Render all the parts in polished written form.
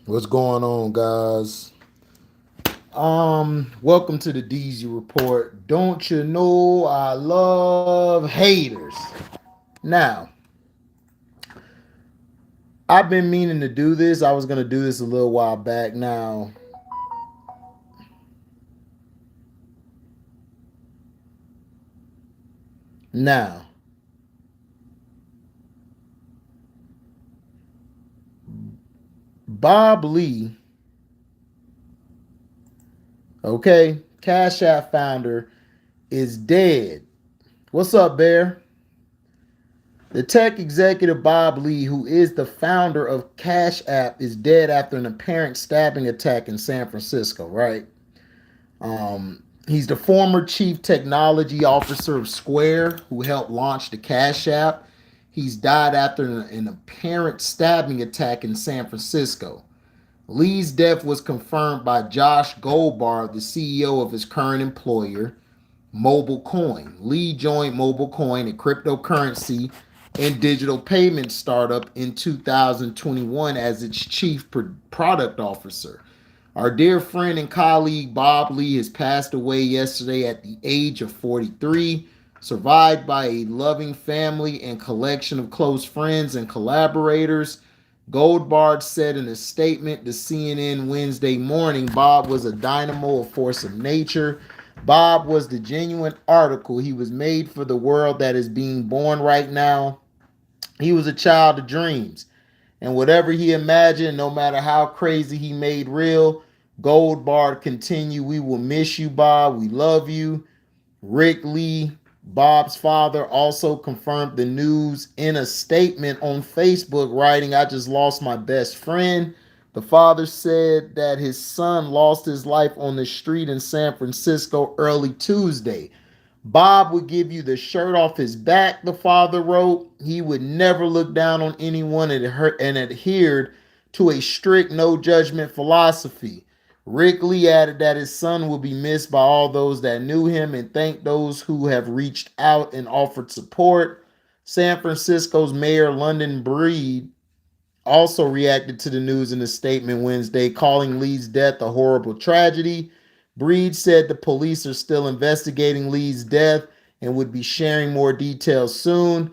What's going on, guys? Welcome to the DZ Report. Don't you know I love haters? Now, I've been meaning to do this. I was gonna do this a little while back. Now, Bob Lee, okay, Cashapp founder, is dead. What's up, Bear? The tech executive Bob Lee, who is the founder of Cash App, is dead after an apparent stabbing attack in San Francisco, right? He's the former chief technology officer of Square, who helped launch the Cash App. He's died after an apparent stabbing attack in San Francisco. Lee's death was confirmed by Josh Goldbar, the CEO of his current employer, Mobile Coin. Lee joined Mobile Coin, a cryptocurrency and digital payment startup, in 2021 as its chief product officer. Our dear friend and colleague Bob Lee has passed away yesterday at the age of 43, survived by a loving family and collection of close friends and collaborators. Goldbard said in a statement to CNN Wednesday morning, Bob was a dynamo, a force of nature. Bob was the genuine article. He was made for the world that is being born right now. He was a child of dreams. And whatever he imagined, no matter how crazy he made real, Goldbard continued, "We will miss you, Bob. We love you." Rick Lee, Bob's father, also confirmed the news in a statement on Facebook, writing, "I just lost my best friend." The father said that his son lost his life on the street in San Francisco early Tuesday. Bob would give you the shirt off his back, the father wrote. He would never look down on anyone and adhered to a strict no judgment philosophy. Rick Lee added that his son will be missed by all those that knew him and thanked those who have reached out and offered support. San Francisco's Mayor London Breed also reacted to the news in a statement Wednesday, calling Lee's death a horrible tragedy. Breed said the police are still investigating Lee's death and would be sharing more details soon.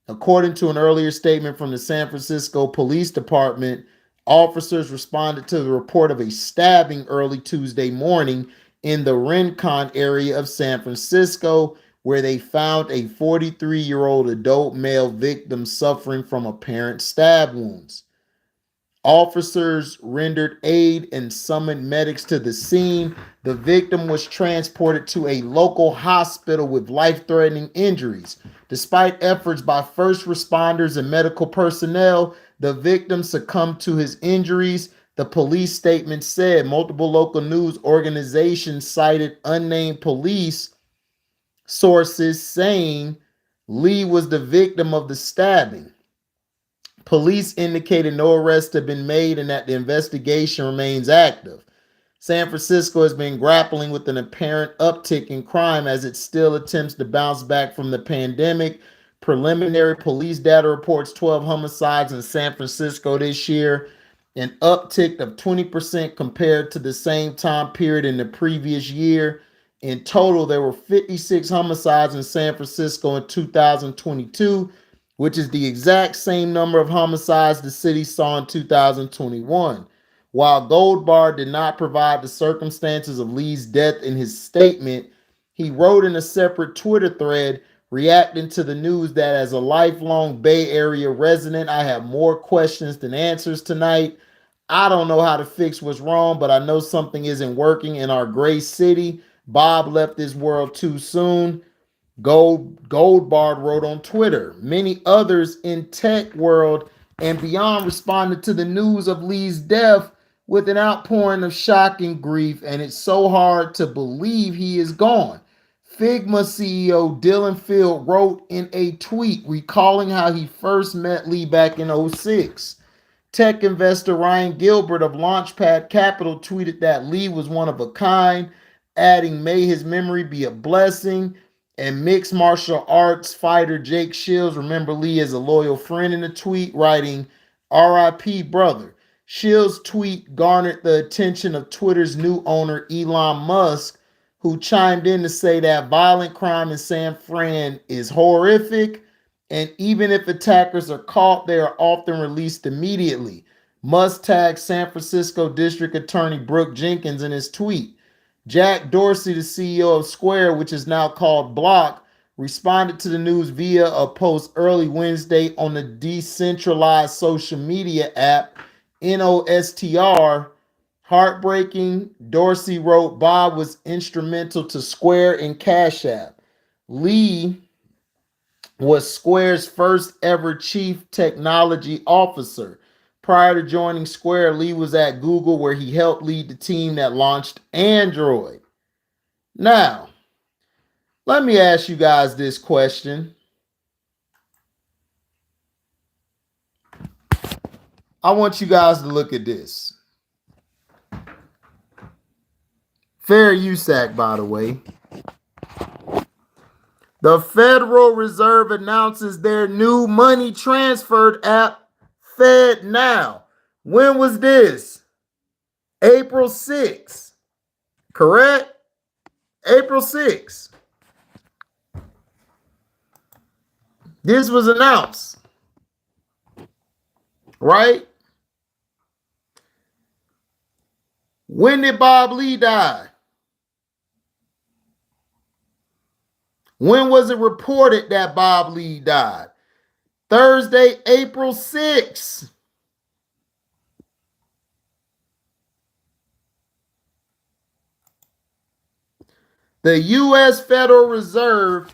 According to an earlier statement from the San Francisco Police Department, officers responded to the report of a stabbing early Tuesday morning in the Rincon area of San Francisco, where they found a 43-year-old adult male victim suffering from apparent stab wounds. Officers rendered aid and summoned medics to the scene. The victim was transported to a local hospital with life-threatening injuries. Despite efforts by first responders and medical personnel, the victim succumbed to his injuries. The police statement said multiple local news organizations cited unnamed police sources saying Lee was the victim of the stabbing. Police indicated no arrests have been made and that the investigation remains active. San Francisco has been grappling with an apparent uptick in crime as it still attempts to bounce back from the pandemic. Preliminary police data reports 12 homicides in San Francisco this year, an uptick of 20% compared to the same time period in the previous year. In total, there were 56 homicides in San Francisco in 2022, which is the exact same number of homicides the city saw in 2021. While Goldbar did not provide the circumstances of Lee's death in his statement, he wrote in a separate Twitter thread reacting to the news that as a lifelong Bay Area resident, I have more questions than answers tonight. I don't know how to fix what's wrong, but I know something isn't working in our gray city. Bob left this world too soon. Goldbard wrote on Twitter. Many others in tech world and beyond responded to the news of Lee's death with an outpouring of shock and grief, and it's so hard to believe he is gone. Figma CEO Dylan Field wrote in a tweet recalling how he first met Lee back in '06. Tech investor Ryan Gilbert of Launchpad Capital tweeted that Lee was one of a kind, adding, "May his memory be a blessing." And mixed martial arts fighter Jake Shields remember Lee as a loyal friend in a tweet, writing, "RIP brother. Shill's tweet garnered the attention of Twitter's new owner, Elon Musk, who chimed in to say that violent crime in San Fran is horrific, and even if attackers are caught, they are often released immediately. Musk tagged San Francisco District Attorney Brooke Jenkins in his tweet. Jack Dorsey, the CEO of Square, which is now called Block, responded to the news via a post early Wednesday on the decentralized social media app Nostr. Heartbreaking, Dorsey wrote, Bob was instrumental to Square and Cashapp. Lee was Square's first ever chief technology officer. Prior to joining Square, Lee was at Google, where he helped lead the team that launched Android. Now, let me ask you guys this question. I want you guys to look at this. Fair use act, by the way. The Federal Reserve announces their new money transfer app, FedNow. When was this? April 6th. Correct? April 6th. This was announced. Right? When did Bob Lee die? When was it reported that Bob Lee died? Thursday, April 6th. The U.S. Federal Reserve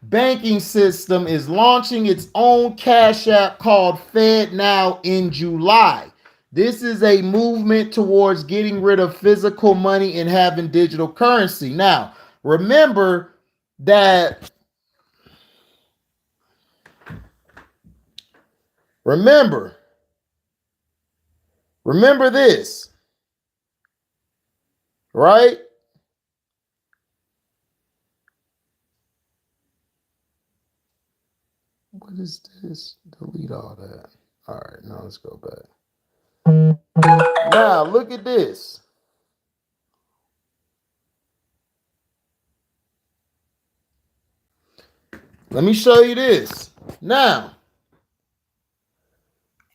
banking system is launching its own cash app called FedNow in July. This is a movement towards getting rid of physical money and having digital currency. Now, remember that remember this, right? What is this? Delete all that. All right, now let's go back. Now, look at this. Let me show you this. Now,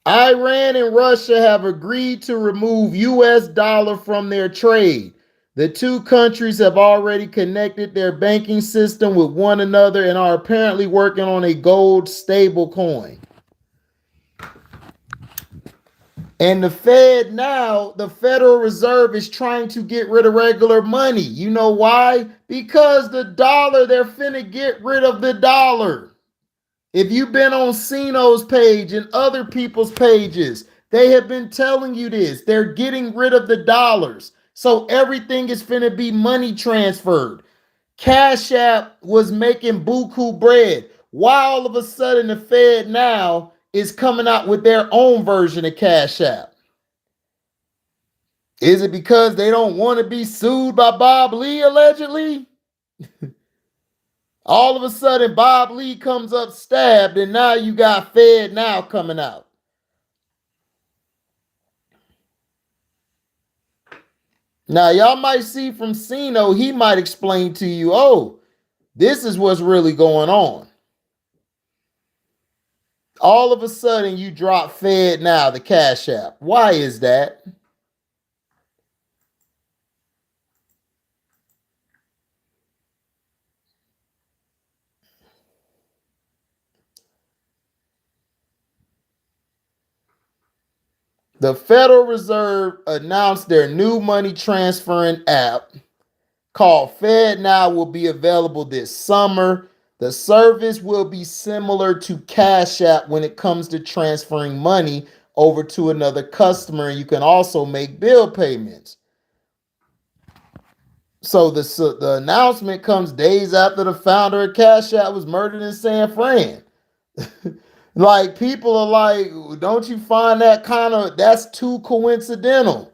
Iran and Russia have agreed to remove US dollar from their trade. The two countries have already connected their banking system with one another and are apparently working on a gold stablecoin. And the FedNow, the Federal Reserve, is trying to get rid of regular money. You know why? Because the dollar, they're finna get rid of the dollar. If you've been on Cino's page and other people's pages, they have been telling you this. They're getting rid of the dollars. So everything is finna be money transferred. Cashapp was making buku bread. Why all of a sudden the FedNow is coming out with their own version of Cashapp? Is it because they don't want to be sued by Bob Lee, allegedly? All of a sudden, Bob Lee comes up stabbed, and now you got FedNow coming out. Now, y'all might see from Cino, he might explain to you, oh, this is what's really going on. All of a sudden, you drop FedNow, the Cash App. Why is that? The Federal Reserve announced their new money transferring app called FedNow will be available this summer. The service will be similar to Cash App when it comes to transferring money over to another customer, and you can also make bill payments. So the announcement comes days after the founder of Cash App was murdered in San Fran. Like, people are like, don't you find that that's too coincidental?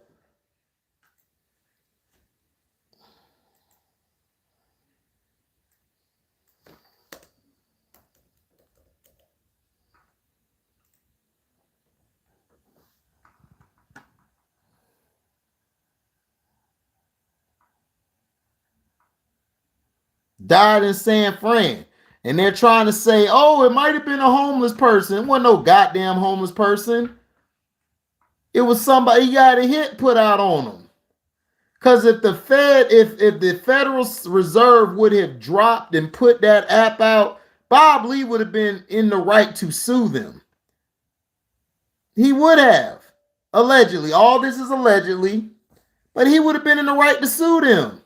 died in San Fran. And they're trying to say, oh, it might have been a homeless person. It wasn't no goddamn homeless person. It was somebody, he got a hit put out on him. Because if the Federal Reserve would have dropped and put that app out, Bob Lee would have been in the right to sue them. He would have. Allegedly. All this is allegedly. But he would have been in the right to sue them.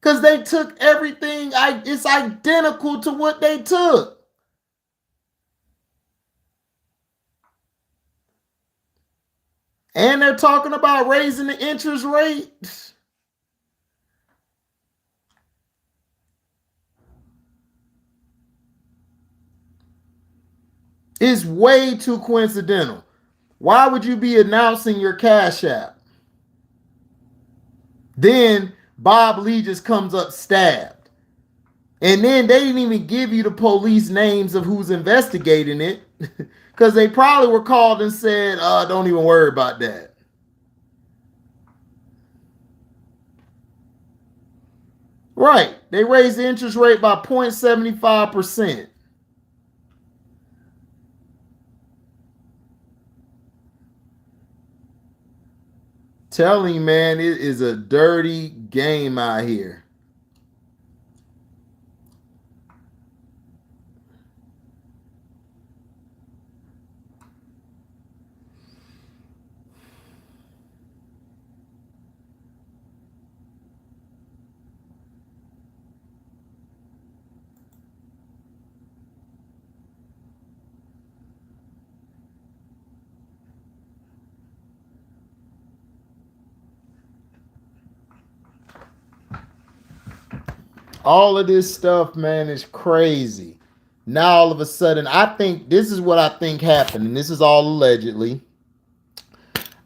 Because they took everything. It's identical to what they took. And they're talking about raising the interest rate. It's way too coincidental. Why would you be announcing your Cash App? Then Bob Lee just comes up stabbed. And then they didn't even give you the police names of who's investigating it. Because they probably were called and said, don't even worry about that. Right. They raised the interest rate by 0.75%. Telling you, man, it is a dirty game out here. All of this stuff, man, is crazy. Now, all of a sudden, I think this is what I think happened, and this is all allegedly.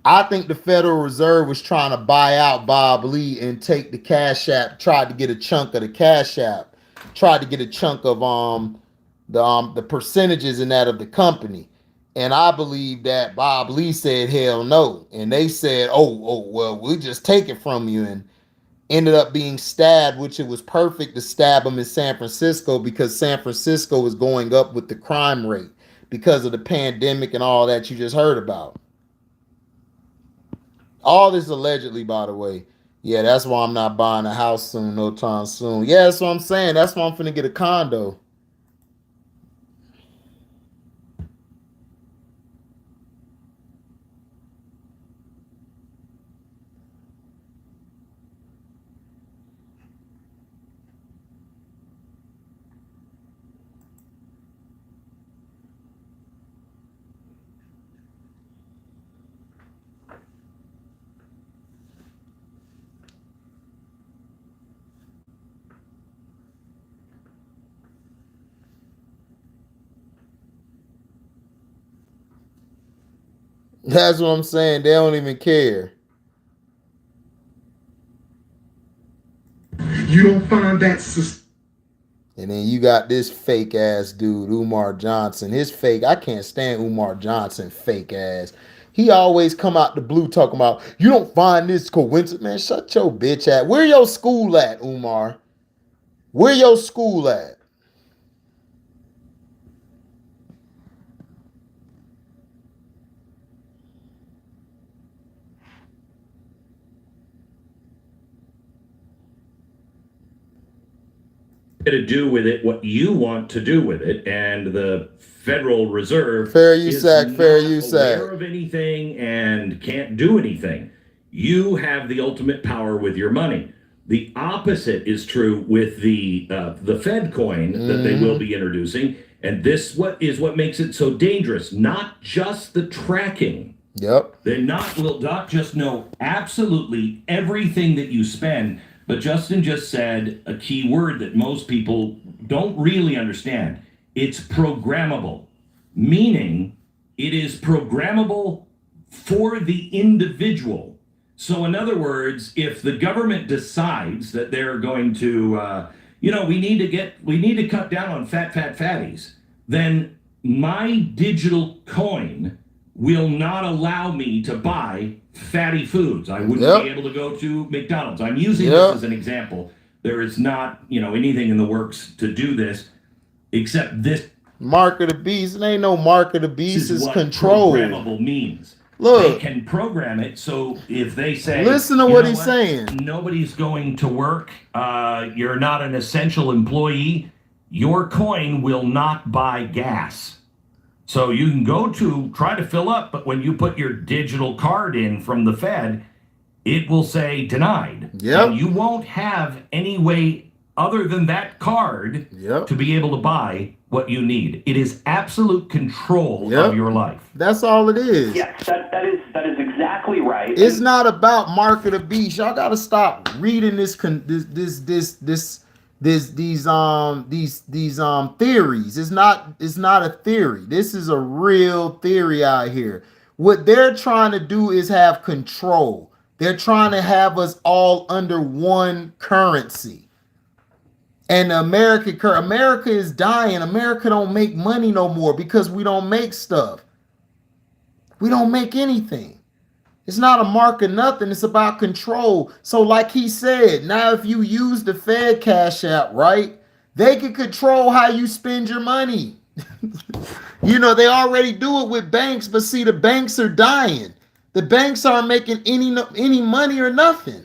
I think the Federal Reserve was trying to buy out Bob Lee and take the Cash App, tried to get a chunk of the Cash App, tried to get a chunk of the percentages in that of the company. And I believe that Bob Lee said, hell no. And they said, oh, well, we'll just take it from you. And ended up being stabbed, which it was perfect to stab him in San Francisco because San Francisco was going up with the crime rate because of the pandemic and all that you just heard about. All this allegedly, by the way. Yeah, that's why I'm not buying a house soon, no time soon. Yeah, that's what I'm saying. That's why I'm finna get a condo. That's what I'm saying. They don't even care. You don't find that. And then you got this fake ass dude, Umar Johnson. His fake, I can't stand Umar Johnson, fake ass. He always come out the blue talking about, you don't find this coincidence. Man, shut your bitch at. Where your school at, Umar? Where your school at? To do with it what you want to do with it, and the Federal Reserve is not aware of anything and can't do anything. You have the ultimate power with your money. The opposite is true with the Fed coin that they will be introducing, and this what makes it so dangerous. Not just the tracking. Yep. They will not just know absolutely everything that you spend. But Justin just said a key word that most people don't really understand. It's programmable, meaning it is programmable for the individual. So in other words, if the government decides that they're going to, we need to cut down on fatties, then my digital coin will not allow me to buy fatty foods. I wouldn't be able to go to McDonald's. I'm using this as an example. There is not, anything in the works to do this, except this Mark of the beast. It ain't no mark of the beast. is It's what control. programmable means. Look, they can program it so if they say, listen to what he's saying. Nobody's going to work. You're not an essential employee. Your coin will not buy gas. So you can go to try to fill up, but when you put your digital card in from the Fed, it will say denied. Yep. And you won't have any way other than that card to be able to buy what you need. It is absolute control of your life. That's all it is. Yeah, that is exactly right. It's not about mark of the beast. Y'all gotta stop reading these theories. It's not a theory. This is a real theory out here. What they're trying to do is have control. They're trying to have us all under one currency. And America is dying. America don't make money no more because we don't make stuff. We don't make anything. It's not a mark of nothing. It's about control. So like he said, now if you use the Fed Cash App, right, they can control how you spend your money. They already do it with banks, but see, the banks are dying. The banks aren't making any money or nothing.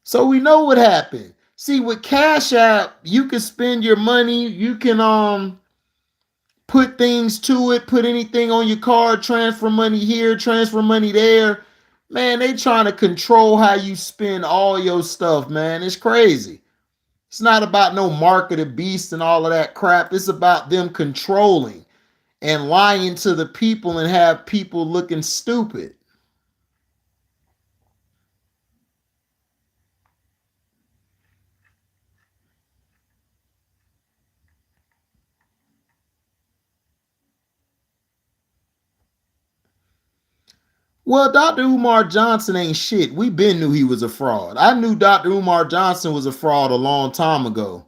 So we know what happened. See, with Cash App, you can spend your money. You can put things to it, put anything on your card, transfer money here, transfer money there. Man, they trying to control how you spend all your stuff, man. It's crazy. It's not about no mark of the beast and all of that crap. It's about them controlling and lying to the people and have people looking stupid. Well, Dr. Umar Johnson ain't shit. We been knew he was a fraud. I knew Dr. Umar Johnson was a fraud a long time ago.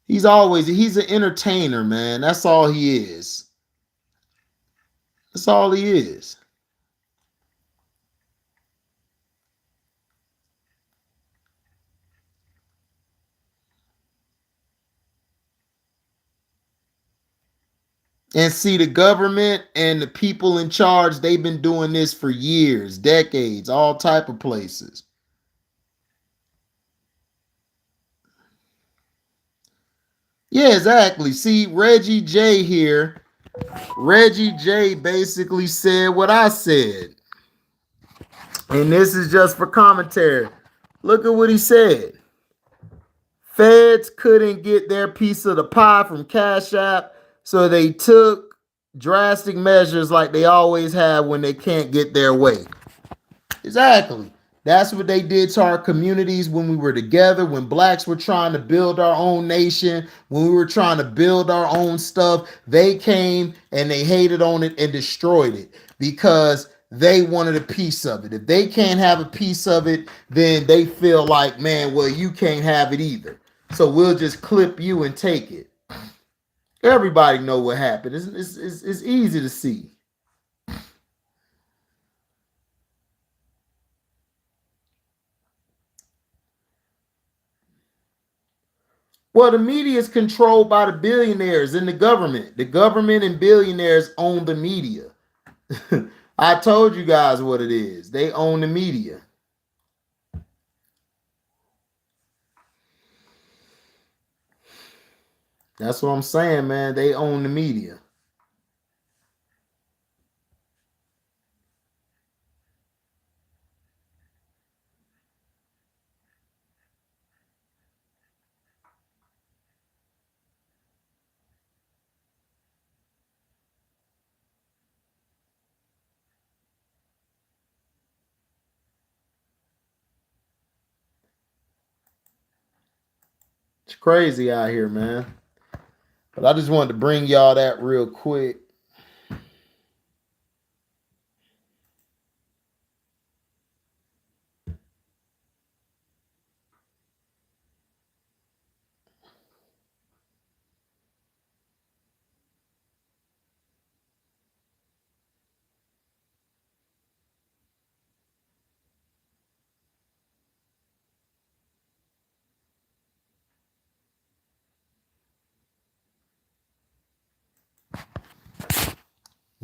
He's an entertainer, man. That's all he is. That's all he is. And see, the government and the people in charge, they've been doing this for years, decades, all type of places. Yeah, exactly. See, Reggie J here. Reggie J basically said what I said. And this is just for commentary. Look at what he said. Feds couldn't get their piece of the pie from Cash App, so they took drastic measures like they always have when they can't get their way. Exactly. That's what they did to our communities when we were together, when blacks were trying to build our own nation, when we were trying to build our own stuff. They came and they hated on it and destroyed it because they wanted a piece of it. If they can't have a piece of it, then they feel like, man, well, you can't have it either. So we'll just clip you and take it. Everybody know what happened. It's easy to see. Well, the media is controlled by the billionaires and the government. The government and billionaires own the media. I told you guys what it is. They own the media. That's what I'm saying, man. They own the media. It's crazy out here, man. But I just wanted to bring y'all that real quick.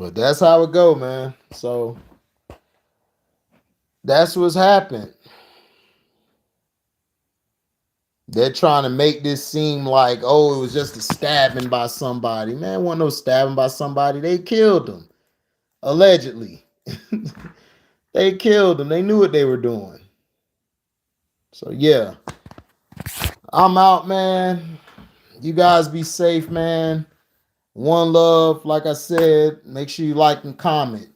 But that's how it go, man. So that's what's happened. They're trying to make this seem like, oh, it was just a stabbing by somebody. Man, it wasn't no stabbing by somebody. They killed them. Allegedly. They killed them. They knew what they were doing. So, yeah. I'm out, man. You guys be safe, man. One love. Like I said, make sure you like and comment.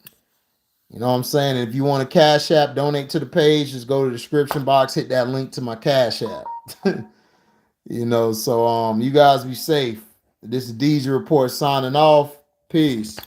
You know what I'm saying? If you want a Cash App, donate to the page, just go to the description box, hit that link to my Cash App. You know, so you guys be safe. This is DJ Report signing off. Peace.